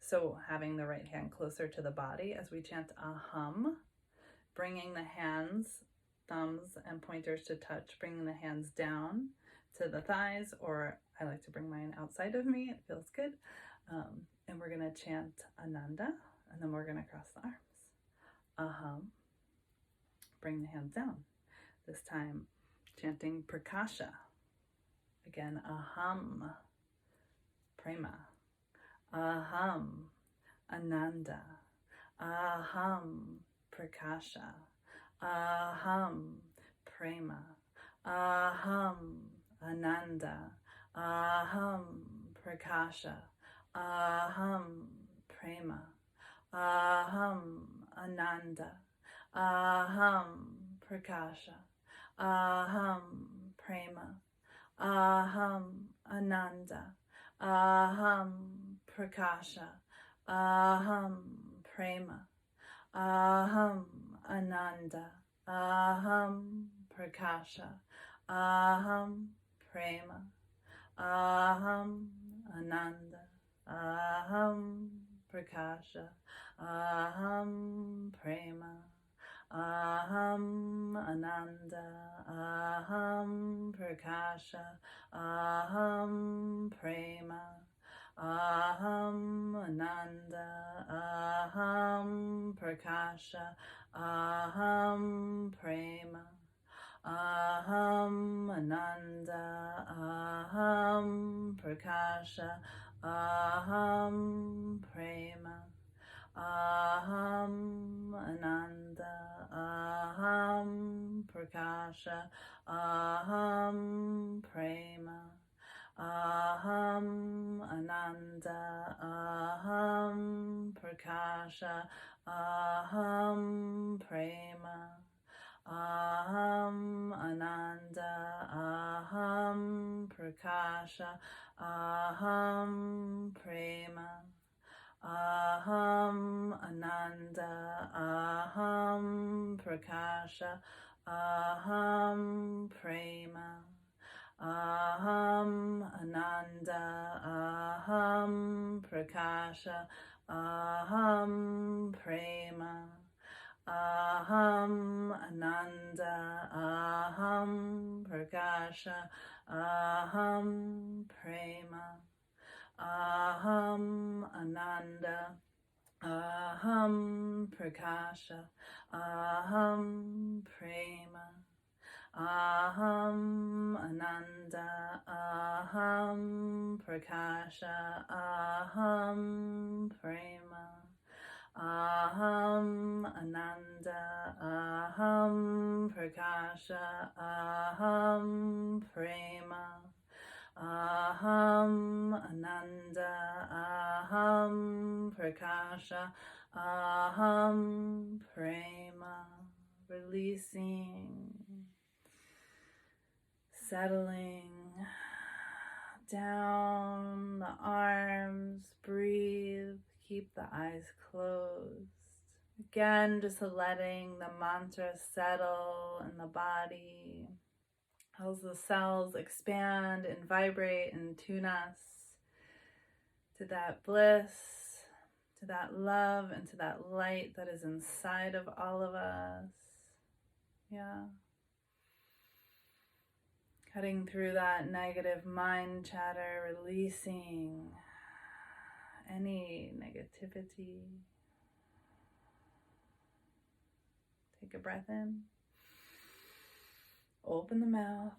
So having the right hand closer to the body as we chant aham, bringing the hands, thumbs and pointers to touch, bringing the hands down to the thighs, or I like to bring mine outside of me, it feels good. And we're going to chant Ananda, and then we're going to cross the arms. Aham, bring the hands down. This time chanting Prakasha. Again, aham, prema. Aham, Ananda. Aham, Prakasha. Aham, prema. Aham, Ananda. Aham, Prakasha. Aham, prema. Aham, Ananda. Aham, Prakasha. Aham, prema. Aham, Ananda. Aham, Prakasha. Aham, prema. Aham, Ananda. Aham, Prakasha. Aham, prema. Aham, Ananda. Aham, Prakasha. Aham, prema. Aham, Ananda. Aham, Prakasha. Aham, prema. Aham, Ananda. Aham, Prakasha. Aham, prema. Aham, Ananda. Aham, Prakasha. Aham, prema. Aham, Ananda. Aham, Prakasha. Aham, prema. Aham, Ananda. Aham, Prakasha. Aham, prema. Aham, Ananda. Aham, Prakasha. Aham, prema. Aham, Ananda. Aham, Prakasha. Aham, prema. Aham, Ananda. Aham, Prakasha. Aham, prema. Aham, Ananda. Aham, Prakasha. Aham, prema. Aham, Ananda. Aham, Prakasha. Aham, prema. Aham, Ananda. Aham, Prakasha. Aham, prema. Aham, Ananda. Aham, Prakasha. Aham, prema. Aham, Ananda. Aham, Prakasha. Aham, prema. Releasing, settling down the arms. Breathe. Keep the eyes closed. Again, just letting the mantra settle in the body. As the cells expand and vibrate and tune us to that bliss, to that love, and to that light that is inside of all of us. Yeah. Cutting through that negative mind chatter, releasing any negativity. Take a breath in. Open the mouth.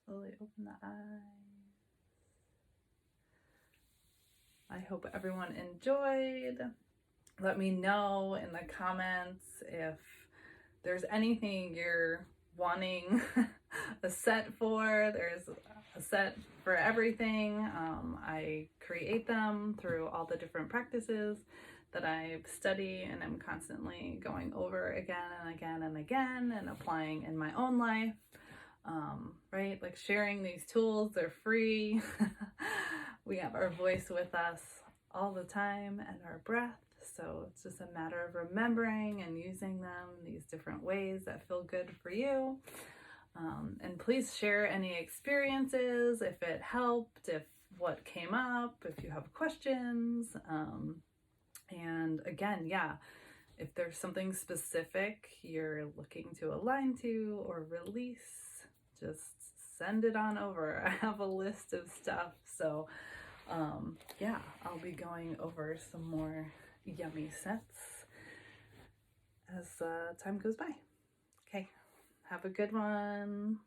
Slowly open the eyes. I hope everyone enjoyed. Let me know in the comments if there's anything you're wanting a set for. There's a set for everything. I create them through all the different practices that I study and I'm constantly going over again and again and again and applying in my own life. Right? Like sharing these tools, they're free. We have our voice with us all the time and our breath. So it's just a matter of remembering and using them in these different ways that feel good for you. And please share any experiences, if it helped, if what came up, if you have questions. And again, yeah, if there's something specific you're looking to align to or release, just send it on over. I have a list of stuff. So yeah, I'll be going over some more yummy sets as time goes by. Okay, have a good one.